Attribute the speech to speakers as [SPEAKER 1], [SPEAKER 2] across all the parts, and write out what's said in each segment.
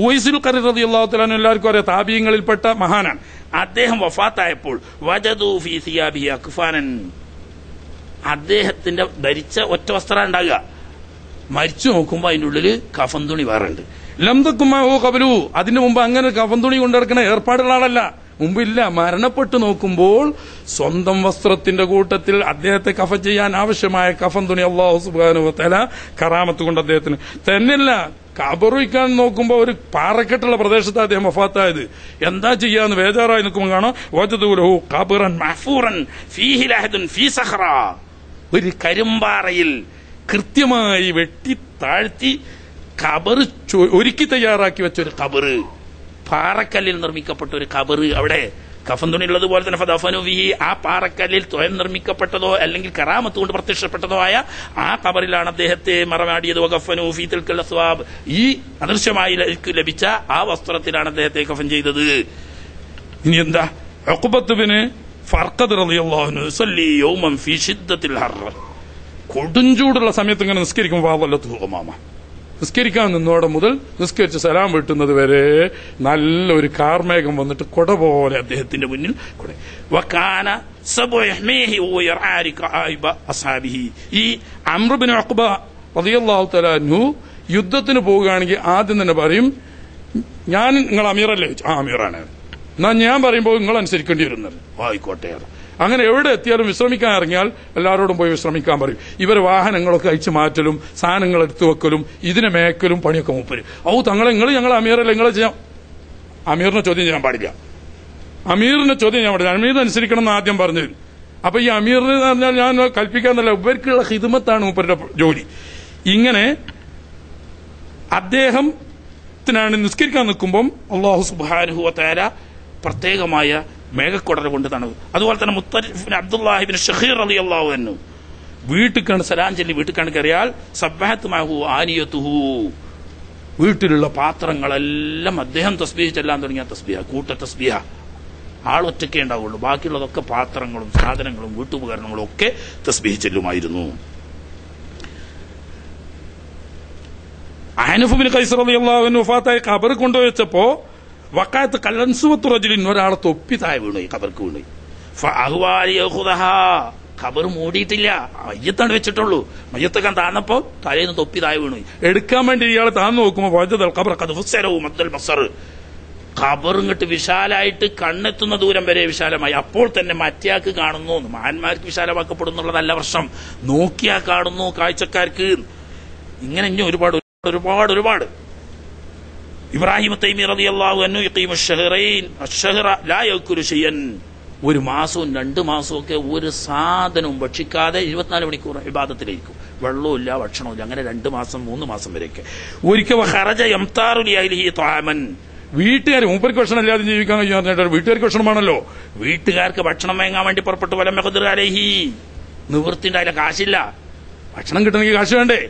[SPEAKER 1] ഉവൈസുൽ ഖർനി റളിയല്ലാഹു തആല അൻഹു എല്ലാവർക്കും അറിയാം, താബിഈങ്ങളിൽപ്പെട്ട മഹാനാണ്. അദ്ദേഹം വഫാത്തായപ്പോൾ വജദൂ ഫീ സിയാബിഹി അക്ഫാനൻ, അദ്ദേഹത്തിന്റെ ധരിച്ച ഒറ്റ വസ്ത്രം ഉണ്ടാകുക, മരിച്ചു നോക്കുമ്പോ അതിന്റെ ഉള്ളിൽ കഫൻ തുണി വേറെ ഉണ്ട്. ലംതക്കുമാഹു ഖബലു, അതിന്റെ മുമ്പ് അങ്ങനെ കഫൻ തുണി കൊണ്ടുനടക്കുന്ന ഏർപ്പാടുള്ള ആളല്ല, മുമ്പില്ല. മരണപ്പെട്ടു നോക്കുമ്പോൾ സ്വന്തം വസ്ത്രത്തിന്റെ കൂട്ടത്തിൽ അദ്ദേഹത്തെ കഫൻ ചെയ്യാൻ ആവശ്യമായ കഫൻ തുണി അല്ലാഹു സുബ്ഹാനഹു വ തആല കറാമത്ത് കൊണ്ട് അദ്ദേഹത്തിന് തന്നെയല്ല. ഖബറിക്കാൻ നോക്കുമ്പോ ഒരു പാറക്കെട്ടുള്ള പ്രദേശത്ത് അദ്ദേഹം വഫാത്തായത്. എന്താ ചെയ്യാന്ന് ബേജാറായി നിൽക്കുമ്പോൾ കാണാം വജദൂലഹു ഖബറൻ മഹ്ഫൂറൻ ഫീഹി ലഹദുൻ ഫീ സഖറ, ഒരു കരിമ്പാറയിൽ കൃത്യമായി വെട്ടി താഴ്ത്തി ഖബർ ഒരുക്കി തയ്യാറാക്കി വെച്ചൊരു ഖബർ, പാറക്കല്ലിൽ നിർമ്മിക്കപ്പെട്ട ഒരു ഖബർ. അവിടെ കഫൻ തുണി ഉള്ളതുപോലെ തന്നെ ഫദഫനു ഫീഹി, ആ പാറക്കല്ലിൽ സ്വയം നിർമ്മിക്കപ്പെട്ടതോ അല്ലെങ്കിൽ കറാമത്ത് കൊണ്ട് പ്രത്യക്ഷപ്പെട്ടതോ ആയ ആ ഖബറിലാണ് അദ്ദേഹത്തെ മറമാടിയത്. വഖഫനു ഫീ തിൽക്കൽ അസ്വാബ്, ഈ അദൃശ്യമായി ലഭിച്ച ആ വസ്ത്രത്തിലാണ് അദ്ദേഹത്തെ കഫൻ ചെയ്തത്. ഇനി എന്താ, ഉഖബത്ത് ബിൻ ഫർഖദ് റളിയല്ലാഹു അൻഹു യുസല്ലി യൗമൻ ഫീ ശിദ്ദത്തിൽ ഹർ, കൊടുഞ്ചൂടുള്ള സമയത്ത് ഇങ്ങനെ നിസ്കരിക്കും. വാദല്ലത്തു ഉമാമ, നിസ്കരിക്കാൻ നിന്നോടെ മുതൽ നിസ്കരിച്ച് സലാം വീട്ടുന്നത് വരെ നല്ലൊരു കാർമേഘം വന്നിട്ട് കൊട പോലെ അദ്ദേഹത്തിന്റെ മുന്നിൽ കൊട. വകാന സബുഹ്മീഹി വയർആരിക ആയിബ അസ്ഹാബിഹി, ഈ അംർ ഇബ്നു ഉഖബ റളിയല്ലാഹു തആല അൻഹു യുദ്ധത്തിന് പോവുകയാണെങ്കിൽ ആദ്യം തന്നെ പറയും, ഞാൻ നിങ്ങൾ അമീറല്ലേ? ആ അമീറാണ്. എന്നാ ഞാൻ പറയുമ്പോൾ നിങ്ങൾ അനുസരിക്കേണ്ടി വരുന്നത്. ആയിക്കോട്ടെ. അങ്ങനെ എവിടെ എത്തിയാലും വിശ്രമിക്കാൻ ഇറങ്ങിയാൽ എല്ലാവരോടും പോയി വിശ്രമിക്കാൻ പറയും. ഇവർ വാഹനങ്ങളൊക്കെ അയച്ചു മാറ്റലും സാധനങ്ങൾ എടുത്തു വെക്കലും ഇതിനെ മേക്കലും പണിയൊക്കെ മൂപ്പര്. തങ്ങളെ ഞങ്ങൾ അമീറല്ലേ, നിങ്ങൾ ചെയ്യാം. അമീറിനെ ചോദ്യം ചെയ്യാൻ പാടില്ല, അമീറിനെ ചോദ്യം ചെയ്യാൻ പാടില്ല, അമീറിനെ അനുസരിക്കണം എന്ന് ആദ്യം പറഞ്ഞു. അപ്പൊ ഈ അമീറിന് പറഞ്ഞാൽ ഞാൻ കൽപ്പിക്കാന്നല്ല, ഇവർക്കുള്ള ഖിദ്മത്താണ് മൂപ്പരുടെ ജോലി. ഇങ്ങനെ അദ്ദേഹത്തിനാണ് നിസ്കരിക്കാൻ നിൽക്കുമ്പം അല്ലാഹു സുബ്ഹാനഹു വ തആല പ്രത്യേകമായ മേഘക്കൊടര കൊണ്ട് തണവ്. അതുപോലെ തന്നെ മുത്തരിഫ് അബ്ദുല്ലാഹി ഇബ്നു ഷഖീർ റളിയല്ലാഹു അൻഹു വീട്ടിൽ സലാം ചൊല്ലി വീട്ടിൽ കയറിയാൽ സബ്ബഹത്ത് മഅഹു ആനിയതുഹു, വീട്ടിലുള്ള പാത്രങ്ങളെല്ലാം അദ്ദേഹം തസ്ബീഹ് ചെല്ലാൻ തുടങ്ങിയ തസ്ബീഹ, കൂട്ട തസ്ബീഹ. ആളൊറ്റക്കേ ഉണ്ടാവുള്ളൂ, ബാക്കിയുള്ളതൊക്കെ പാത്രങ്ങളും സാധനങ്ങളും വീട്ടുപകരണങ്ങളും ഒക്കെ തസ്ബീഹ് ചെല്ലുമായിരുന്നു. അഹ്നഫ് ബിൻ ഖൈസ് റളിയല്ലാഹു അൻഹു വഫാത്തായി ഖബർ കൊണ്ടുവച്ചപ്പോ വഖഅത്ത് കല്ലൻസുവത്തു റജുലിൻ, ഒരാളെ തൊപ്പി താഴെ വീണു, ഖബർക്ക് വീണു. ഫഅഹ്വാലി യഖുദഹാ, ഖബർ മൂടിയിട്ടില്ല, മയ്യത്താണ് വെച്ചിട്ടുള്ളൂ. മയ്യത്തൊക്കെ താന്നപ്പോ തലേന്ന് തൊപ്പി താഴെ വീണു. എടുക്കാൻ വേണ്ടി ഇയാൾ താന്ന് നോക്കുമ്പോ വജദൽ ഖബറ ഖദ് ഫുസ്സറഹു മദ്ദൽ ബസർ, ഖബർ ഇങ്ങോട്ട് വിശാലായിട്ട് കണ്ണെത്തുന്ന ദൂരം വരെ വിശാലമായി. അപ്പോൾ തന്നെ മറ്റേയാൾക്ക് കാണുന്നു. മഹാന്മാർക്ക് വിശാലമാക്കപ്പെടുന്നുള്ളതല്ല പ്രശ്നം, നോക്കിയാ കാണുന്നു കാഴ്ചക്കാർക്ക്. ഇങ്ങനെ ഇനി ഒരുപാട് ഒരുപാട് ഒരുപാട്. ഇബ്രാഹിം തൈമി റളിയല്ലാഹു അൻഹു യഖീമു അശ്ശഹറൈൻ അശ്ശഹറ ലാ യഅകുലു ശൈഅൻ, ഒരു മാസവും 2 മാസവും ഒക്കെ ഒരു സാധനവും ഭക്ഷിക്കാതെ 24 മണിക്കൂർ ഇബാദത്തിലായിരിക്കും. വെള്ളവും ഇല്ല ഭക്ഷണവും ഇല്ല. അങ്ങനെ 2 മാസം 3 മാസം വരെയൊക്കെ. ഒരിക്കൽ ഖറജ യംതാറു ലിഅഹ്ലിഹി തആമൻ, വീട്ടുകാർ മൂപ്പർക്ക് ഭക്ഷണം ഇല്ലാതെ ജീവിക്കാൻ കഴിഞ്ഞാൽ വീട്ടുകാർക്ക് ഭക്ഷണമാണല്ലോ. വീട്ടുകാർക്ക് ഭക്ഷണം വാങ്ങാൻ വേണ്ടി പുറപ്പെട്ടു. വലം യഖ്ദിർ അലൈഹി, നിവൃത്തിൻ്റെ അതിലെ കാശില്ല, ഭക്ഷണം കിട്ടണമെങ്കിൽ കാശ് വേണ്ടേ?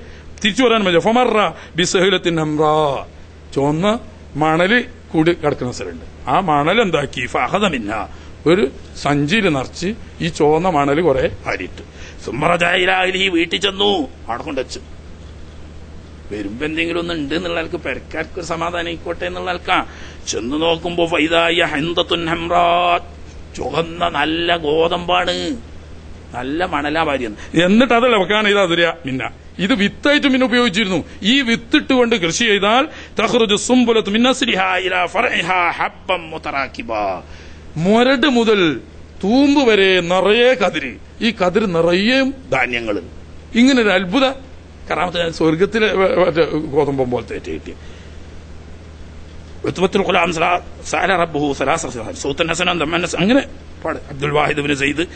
[SPEAKER 1] തിരിച്ചു പറയാൻ പറ്റില്ല. ഫമറ ബിസഹലത്തിൻ ഹംറാ, ചുവന്ന മണല് കൂടി കിടക്കുന്ന സ്ഥലമുണ്ട്. ആ മണൽ എന്താക്കി ഫഅഖദ മിൻഹാ, ഒരു സഞ്ചിയിൽ നിറച്ച് ഈ ചുവന്ന മണല് കുറെ അരിട്ട്. സുമ്മറജഅ ഇലാ അഹ്ലിഹി, വീട്ടിൽ ചെന്നു, അവിടെ കൊണ്ടുവച്ചു. വരുമ്പോ എന്തെങ്കിലും ഒന്നും ഉണ്ട് എന്നുള്ള ആൾക്ക്, പെരക്കാർക്ക് ഒരു സമാധാനം ആയിക്കോട്ടെ എന്നുള്ള ആൾക്കാ. ചെന്ന് നോക്കുമ്പോ ഫൈദായ ഹൻദത്തുൻ ഹംറാ, ചുവന്ന നല്ല ഗോതമ്പാണ്, നല്ല മണലാ ഭാര്യ. എന്നിട്ട് അതല്ല വെക്കാൻ ഇതാ ദുരിയ മിന്ന, ഇത് വിത്തായിട്ട് പിന്നെ ഉപയോഗിച്ചിരുന്നു. ഈ വിത്തിട്ടുകൊണ്ട് കൃഷി ചെയ്താൽ തഖ്റുജു സുംബുലത്തു മിൻ അസ്ലിഹാ ഇലാ ഫർഇഹാ ഹബ്ബൻ മുതറാകിബാ, മുരട് മുതൽ തൂമ്പ് വരെ നിറയെ കതിര്, ഈ കതിര് നിറയെ ധാന്യങ്ങൾ. ഇങ്ങനെ ഒരു അത്ഭുത കറാമത്ത് സ്വർഗത്തിലെ ഗോതമ്പം പോലത്തെ കിട്ടി. അങ്ങനെ പാട്. അബ്ദുൽ വാഹിദ് ബിൻ സയ്യിദ്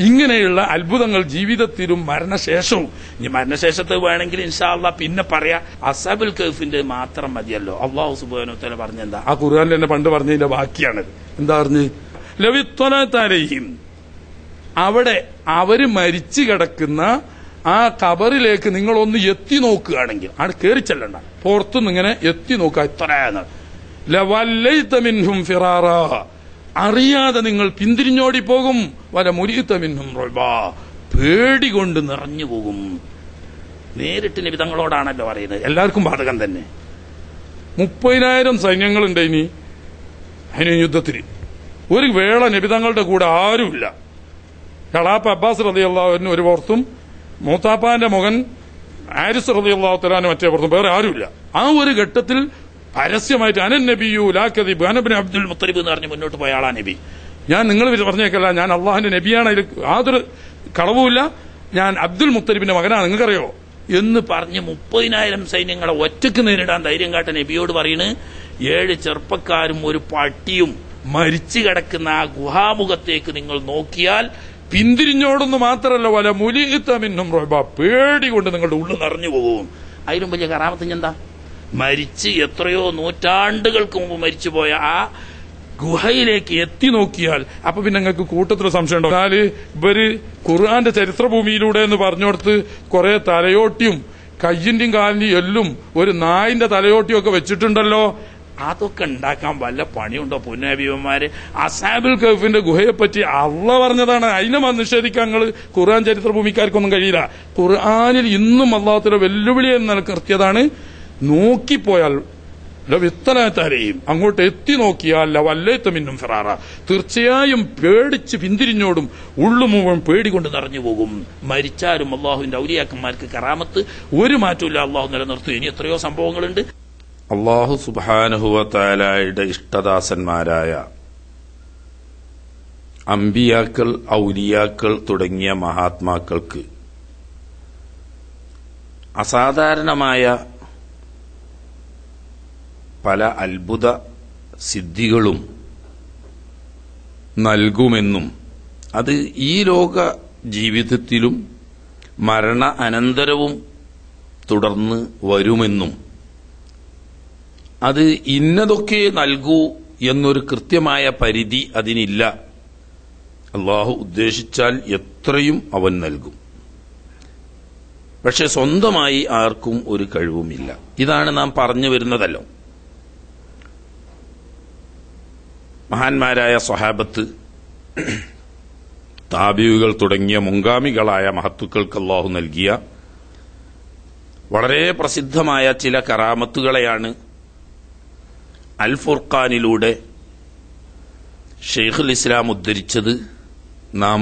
[SPEAKER 1] ഇങ്ങനെയുള്ള അത്ഭുതങ്ങൾ ജീവിതത്തിലും മരണശേഷവും. ഇനി മരണശേഷത്തെ വേണമെങ്കിൽ ഇൻഷാ അല്ലാഹ് പിന്നെ പറയാ. അസ്ഹാബുൽ കഹ്ഫിന്റെ മാത്രം മതിയല്ലോ. അല്ലാഹു സുബ്ഹാനഹു വ തആല പറഞ്ഞെന്താ, ആ ഖുർആനിൽ തന്നെ പണ്ട് പറഞ്ഞതിന്റെ ബാക്കിയാണത്. എന്താ പറഞ്ഞു? ലവിത്വലതലൈഹിം, അവിടെ അവര് മരിച്ചു കിടക്കുന്ന ആ ഖബറിലേക്ക് നിങ്ങളൊന്ന് എത്തി നോക്കുകയാണെങ്കിൽ, അവിടെ കയറി ചെല്ലണ്ട, പുറത്തുനിന്ന് ഇങ്ങനെ എത്തി നോക്കുക. ഇത്രയാണ് ലവല്ലൈത മിൻഹും ഫിറാറാ, അറിയാതെ നിങ്ങൾ പിന്തിരിഞ്ഞോടി പോകും. വല മുരീത മിൻഹും റുബാ, പേടി കൊണ്ട് നിറഞ്ഞു പോകും. നേരിട്ട് നബി തങ്ങളോടാണല്ലോ പറയുന്നത്. എല്ലാവർക്കും ബാധകം തന്നെ. 30,000 സൈന്യങ്ങളുണ്ട് ഇനി അതിന് യുദ്ധത്തിന്. ഒരു വേള നബി തങ്ങളുടെ കൂടെ ആരുമില്ല. കളാപ്പ അബ്ബാസ് റളിയല്ലാഹു അൻഹു ഒരു പുറത്തും മൂത്താപ്പാന്റെ മകൻ ആരിസ് റളിയല്ലാഹു തആല മറ്റേ പുറത്തും, വേറെ ആരുമില്ല. ആ ഒരു ഘട്ടത്തിൽ പരസ്യമായിട്ട് അനൻ നബിയു ലാ കദിബ് അന ഇബ്നു അബ്ദുൽ മുത്തലിബ് എന്ന് പറഞ്ഞ് മുന്നോട്ട് പോയ ആളാ നബി. ഞാൻ നിങ്ങൾ പറഞ്ഞേക്കല്ല, ഞാൻ അള്ളാഹുന്റെ നബിയാണ്, അതിൽ യാതൊരു കളവുമില്ല, ഞാൻ അബ്ദുൽ മുത്തലിബിന്റെ മകനാണ്, നിങ്ങൾക്കറിയോ എന്ന് പറഞ്ഞ് 30,000 സൈന്യങ്ങളെ ഒറ്റക്ക് നേരിടാൻ ധൈര്യം കാട്ട നബിയോട് പറയുന്നത് 7 ചെറുപ്പക്കാരും ഒരു പട്ടിയും മരിച്ചു കിടക്കുന്ന ആ ഗുഹാമുഖത്തേക്ക് നിങ്ങൾ നോക്കിയാൽ പിന്തിരിഞ്ഞോടൊന്ന് മാത്രമല്ല വല മുലിത്തമിന്നും പേടി കൊണ്ട് നിങ്ങളുടെ ഉള്ളിൽ നിറഞ്ഞു പോകും. അതിലും വലിയ കറാമത്ത് എന്താ? മരിച്ച് എത്രയോ നൂറ്റാണ്ടുകൾക്ക് മുമ്പ് മരിച്ചുപോയ ആ ഗുഹയിലേക്ക് എത്തി നോക്കിയാൽ അപ്പൊ പിന്നെ നിങ്ങൾക്ക് കൂട്ടത്തിൽ സംശയം ഉണ്ടോ? എന്നാല് ഇവര് ഖുർആന്റെ ചരിത്രഭൂമിയിലൂടെ എന്ന് പറഞ്ഞോടത്ത് കുറെ തലയോട്ടിയും കയ്യിന്റെയും കാലിന്റെയും എല്ലും ഒരു നായിന്റെ തലയോട്ടിയും ഒക്കെ വെച്ചിട്ടുണ്ടല്ലോ. അതൊക്കെ ഉണ്ടാക്കാൻ വല്ല പണിയുണ്ടോ പുന്നബിയന്മാര്? അസ്ഹാബുൽ കഹ്ഫിന്റെ ഗുഹയെപ്പറ്റി അള്ളാഹ് പറഞ്ഞതാണ്, അതിനെ നിഷേധിക്കാൻ നിങ്ങൾ ഖുർആൻ ചരിത്രഭൂമിക്കാർക്കൊന്നും കഴിയില്ല. ഖുർആനിൽ ഇന്നും അള്ളാഹുവിന്റെ വെല്ലുവിളി എന്ന് നിർത്തിയതാണ്, നോക്കിപ്പോയാൽ വിത്തനത്താരെയും അങ്ങോട്ട് എത്തി നോക്കിയാൽ വല്ലത്തുമിന്നും ഫിറാറ, തീർച്ചയായും പേടിച്ച് പിന്തിരിഞ്ഞോടും ഉള്ളു മുഴുവൻ പേടി കൊണ്ട് നിറഞ്ഞു പോകും. മരിച്ചാലും അള്ളാഹുവിന്റെ ഔലിയാക്കന്മാർക്ക് കറാമത്ത് ഒരു മാറ്റമില്ല, അള്ളാഹു നിലനിർത്തും. ഇനി എത്രയോ സംഭവങ്ങളുണ്ട്.
[SPEAKER 2] അള്ളാഹു സുബ്ഹാനഹു വ തആലയുടെ ഇഷ്ടദാസന്മാരായ അമ്പിയാക്കൾ, ഔലിയാക്കൾ തുടങ്ങിയ മഹാത്മാക്കൾക്ക് അസാധാരണമായ പല അത്ഭുത സിദ്ധികളും നൽകുമെന്നും അത് ഈ ലോക ജീവിതത്തിലും മരണ അനന്തരവും തുടർന്ന് വരുമെന്നും അത് ഇന്നതൊക്കെ നൽകൂ എന്നൊരു കൃത്യമായ പരിധി അതിനില്ല. അള്ളാഹു ഉദ്ദേശിച്ചാൽ എത്രയും അവൻ നൽകും. പക്ഷെ സ്വന്തമായി ആർക്കും ഒരു കഴിവുമില്ല. ഇതാണ് നാം പറഞ്ഞു വരുന്നതല്ലോ. മഹാന്മാരായ സ്വഹാബത്ത്, താബിയുകൾ തുടങ്ങിയ മുൻഗാമികളായ മഹത്തുക്കൾക്ക് അല്ലാഹു നൽകിയ വളരെ പ്രസിദ്ധമായ ചില കറാമത്തുകളെയാണ് അൽ ഫുർഖാനിലൂടെ ഷെയ്ഖുൽ ഇസ്ലാം ഉദ്ധരിച്ചത്, നാം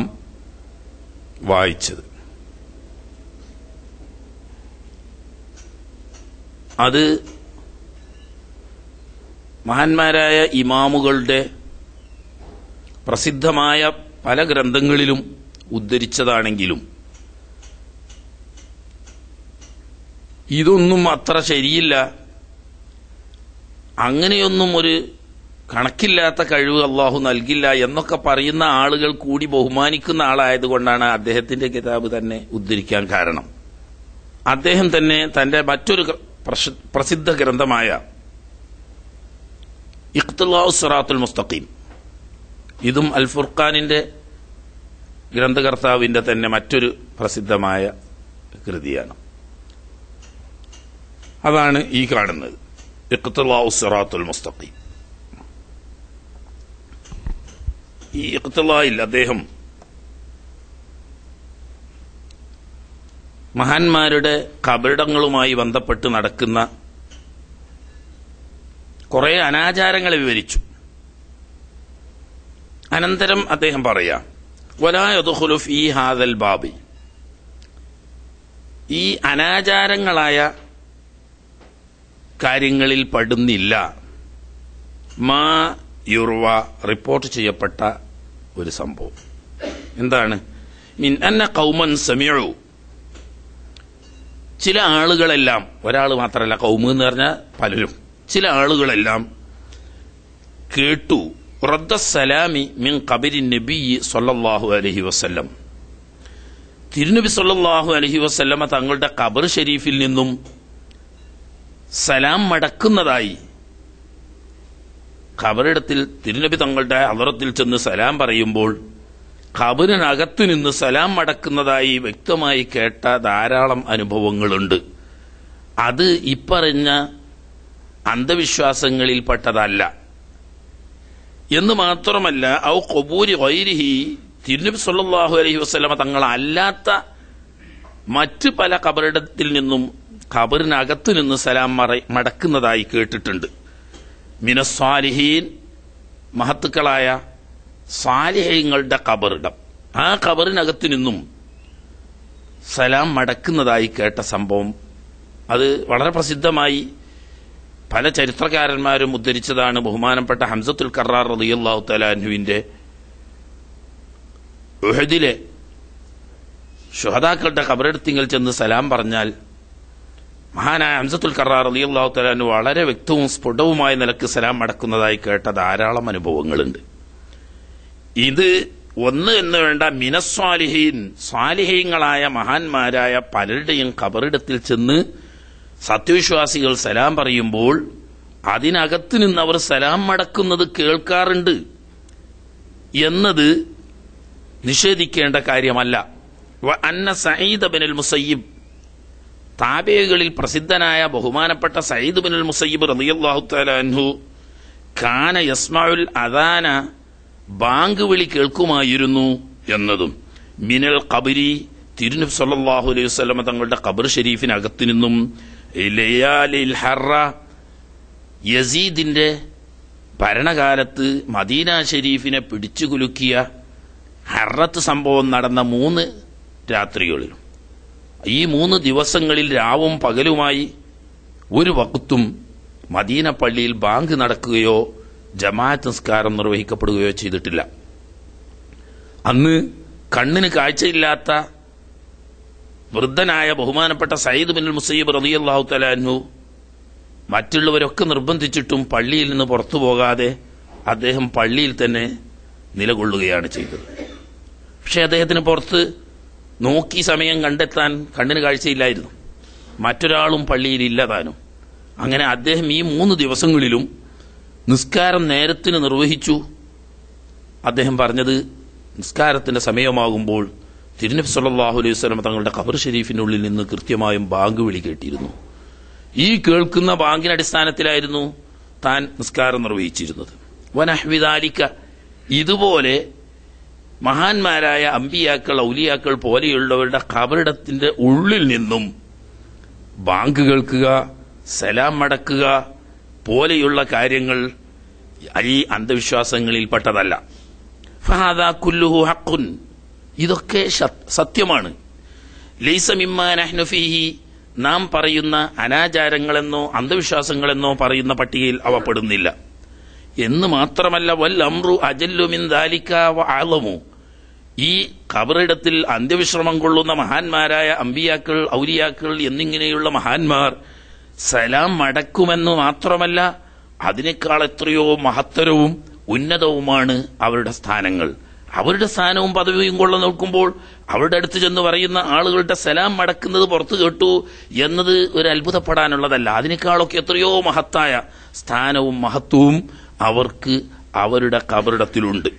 [SPEAKER 2] വായിച്ചത്. അത് മഹാന്മാരായ ഇമാമുകളുടെ പ്രസിദ്ധമായ പല ഗ്രന്ഥങ്ങളിലും ഉദ്ധരിച്ചതാണെങ്കിലും ഇതൊന്നും അത്ര ശരിയില്ല, അങ്ങനെയൊന്നും ഒരു കണക്കില്ലാത്ത കഴിവ് അള്ളാഹു നൽകില്ല എന്നൊക്കെ പറയുന്ന ആളുകൾ കൂടി ബഹുമാനിക്കുന്ന ആളായതുകൊണ്ടാണ് അദ്ദേഹത്തിന്റെ കിതാബ് തന്നെ ഉദ്ധരിക്കാൻ കാരണം. അദ്ദേഹം തന്നെ തന്റെ മറ്റൊരു പ്രസിദ്ധ ഗ്രന്ഥമായ ഇഖ്തിലാഉ സിറാത്തുൽ മുസ്തഖീം, ഇതും അൽ ഫുർഖാനിന്റെ ഗ്രന്ഥകർത്താവിന്റെ തന്നെ മറ്റൊരു പ്രസിദ്ധമായ കൃതിയാണ്. അതാണ് ഈ കാണുന്നത് ഇഖ്തിലാഉ സിറാത്തുൽ മുസ്തഖീം. ഈ ഇഖ്തിലായിൽ അദ്ദേഹം മഹാന്മാരുടെ ഖബറിടങ്ങളുമായി ബന്ധപ്പെട്ട് നടക്കുന്ന കുറെ അനാചാരങ്ങളെ വിവരിച്ചു. അനന്തരം അദ്ദേഹം പറയാം, വലാ യദ്ഖുലു ഫീ ഹാദൽ ബാബി, ഈ അനാചാരങ്ങളായ കാര്യങ്ങളിൽ പെടുന്നില്ല മാ യുർവ, റിപ്പോർട്ട് ചെയ്യപ്പെട്ട ഒരു സംഭവം. എന്താണ്? മിൻ അന്ന ഖൗമൻ സമിഉ, ചില ആളുകളെല്ലാം, ഒരാൾ മാത്രമല്ല, ഖൗമ് എന്ന് പറഞ്ഞാൽ പലരും, ചില ആളുകളെല്ലാം കേട്ടു റദ്ദ സലാമി മിൻ ഖബരി നബി സല്ലല്ലാഹു അലൈഹി വസല്ലം, തിരുനബി സല്ലല്ലാഹു അലൈഹി വസല്ലമ തങ്ങളുടെ ഖബർ ഷരീഫിൽ നിന്നും സലാം മടക്കുന്നതായി, ഖബറിടത്തിൽ തിരുനബി തങ്ങളുടെ ഹളറത്തിൽ ചെന്ന് സലാം പറയുമ്പോൾ ഖബറിനകത്തു നിന്ന് സലാം മടക്കുന്നതായി വ്യക്തമായി കേട്ട ധാരാളം അനുഭവങ്ങളുണ്ട്. അത് ഇപ്പറഞ്ഞ അന്ധവിശ്വാസങ്ങളിൽപ്പെട്ടതല്ല എന്ന് മാത്രമല്ല, ഔ ഖുബൂരി ഗൈരിഹി, തിരുനബി സല്ലല്ലാഹു അലൈഹി വസല്ലമ തങ്ങൾ അല്ലാത്ത മറ്റ് പല ഖബറിടത്തിൽ നിന്നും ഖബറിനകത്തു നിന്ന് സലാം മടക്കുന്നതായി കേട്ടിട്ടുണ്ട്. മിനസ്സാലിഹീൻ, മഹത്തുക്കളായ സാലിഹീങ്ങളുടെ ഖബറിടം, ആ ഖബറിനകത്തു നിന്നും സലാം മടക്കുന്നതായി കേട്ട സംഭവം അത് വളരെ പ്രസിദ്ധമായി പല ചരിത്രകാരന്മാരും ഉദ്ധരിച്ചതാണ്. ബഹുമാനപ്പെട്ട ഹംസത്തുൽ കറാർ റളിയല്ലാഹു തആല അൻഹുവിന്റെ ഉഹദിലെ ശുഹദാക്കളുടെ ഖബറിടത്തിങ്കിൽ ചെന്ന് സലാം പറഞ്ഞാൽ മഹാനായ ഹംസത്തുൽ കറാർ റളിയല്ലാഹു തആല അൻഹു വളരെ വ്യക്തവും സ്ഫുടവുമായ നിലക്ക് സലാം മടക്കുന്നതായി കേട്ട ധാരാളം അനുഭവങ്ങളുണ്ട്. ഇത് ഒന്ന് എന്ന് വേണ്ട, മിനസ്സാലിഹീൻ, സ്വാലിഹീങ്ങളായ മഹാന്മാരായ പലരുടെയും ഖബറിടത്തിൽ ചെന്ന് സത്യവിശ്വാസികൾ സലാം പറയുമ്പോൾ അതിനകത്ത് നിന്ന് അവർ സലാം മടക്കുന്നത് കേൾക്കാറുണ്ട് എന്നത് നിഷേധിക്കേണ്ട കാര്യമല്ല. അന്ന സഈദ് ബിനുൽ മുസയ്യിബ്, താബിഈകളിൽ പ്രസിദ്ധനായ ബഹുമാനപ്പെട്ട സഈദ് ബിനുൽ മുസയ്യിബ് റളിയല്ലാഹു തആല അൻഹു കാന യസ്മഉൽ അദാന, ബാങ്ക് വിളി കേൾക്കുമായിരുന്നു എന്നതും മിനൽ ഖബരി, തിരുനബി സല്ലല്ലാഹു അലൈഹി വസല്ലം തങ്ങളുടെ ഖബർ ഷരീഫിനകത്തു നിന്നും ലയാലിൽ ഹറ, യസീദിന്റെ ഭരണകാലത്ത് മദീന ഷരീഫിനെ പിടിച്ചുകുലുക്കിയ ഹറത്ത് സംഭവം നടന്ന 3 രാത്രികളിലും ഈ 3 ദിവസങ്ങളിൽ രാവും പകലുമായി ഒരു വഖത്തും മദീന പള്ളിയിൽ ബാങ്ക് നടക്കുകയോ ജമാഅത്ത് നിസ്കാരം നിർവഹിക്കപ്പെടുകയോ ചെയ്തിട്ടില്ല. അന്ന് കണ്ണിന് കാഴ്ചയില്ലാത്ത വൃദ്ധനായ ബഹുമാനപ്പെട്ട സഈദ് ബിനുൽ മുസയ്യിബ് റളിയല്ലാഹു തആല അൻഹു മറ്റുള്ളവരൊക്കെ നിർബന്ധിച്ചിട്ടും പള്ളിയിൽ നിന്ന് പുറത്തു പോകാതെ അദ്ദേഹം പള്ളിയിൽ തന്നെ നിലകൊള്ളുകയാണ് ചെയ്തത്. പക്ഷെ അദ്ദേഹത്തിന് പുറത്ത് നോക്കി സമയം കണ്ടെത്താൻ കണ്ണിന് കാഴ്ചയില്ലായിരുന്നു. മറ്റൊരാളും പള്ളിയിൽ ഇല്ലതാനും. അങ്ങനെ അദ്ദേഹം ഈ 3 ദിവസങ്ങളിലും നിസ്കാരം നേരത്തിന് നിർവഹിച്ചു. അദ്ദേഹം പറഞ്ഞത്, നിസ്കാരത്തിന്റെ സമയമാകുമ്പോൾ തിരുനബി സല്ലല്ലാഹു അലൈഹി വസല്ലം തങ്ങളുടെ ഖബർ ഷരീഫിനുള്ളിൽ നിന്ന് കൃത്യമായും ബാങ്ക് വിളി കേട്ടിരുന്നു. ഈ കേൾക്കുന്ന ബാങ്കിന്റെ അടിസ്ഥാനത്തിലായിരുന്നു താൻ നിസ്കാരം നിർവഹിച്ചിരുന്നത്. വനഹ്വി ദാലിക, ഇതുപോലെ മഹാന്മാരായ അമ്പിയാക്കൾ, ഔലിയാക്കൾ പോലെയുള്ളവരുടെ ഖബറിടത്തിന്റെ ഉള്ളിൽ നിന്നും ബാങ്ക് കേൾക്കുക, സലാം മടക്കുക പോലെയുള്ള കാര്യങ്ങൾ ഈ അന്ധവിശ്വാസങ്ങളിൽപ്പെട്ടതല്ല. ഫഹാദാ കുല്ലുഹു ഹഖ്ഖുൻ, ഇതൊക്കെ സത്യമാണ്. ലൈസ മിമ്മാ നഹ്നു ഫീഹി, നാം പറയുന്ന അനാചാരങ്ങളെന്നോ അന്ധവിശ്വാസങ്ങളെന്നോ പറയുന്ന പട്ടികയിൽ അവ പെടുന്നില്ല എന്ന് മാത്രമല്ല, വൽ അംറു അജല്ലു മിൻ ദാലിക വഅലമു, ഈ ഖബറിടത്തിൽ അന്ത്യവിശ്രമം കൊള്ളുന്ന മഹാന്മാരായ അമ്പിയാക്കൾ, ഔലിയാക്കൾ എന്നിങ്ങനെയുള്ള മഹാന്മാർ സലാം മടക്കുമെന്നു മാത്രമല്ല, അതിനേക്കാൾ എത്രയോ മഹത്തരവും ഉന്നതവുമാണ് അവരുടെ സ്ഥാനങ്ങൾ. അവരുടെ സ്ഥാനവും പദവിയും കൊള്ള നോക്കുമ്പോൾ അവരുടെ അടുത്ത് ചെന്ന് പറയുന്ന ആളുകളുടെ സലാം മടക്കുന്നത് പുറത്തു കേട്ടു എന്നത് ഒരു അത്ഭുതപ്പെടാനുള്ളതല്ല. അതിനേക്കാളൊക്കെ എത്രയോ മഹത്തായ സ്ഥാനവും മഹത്വവും അവർക്ക് അവരുടെ ഖബറിടത്തിലുണ്ട്.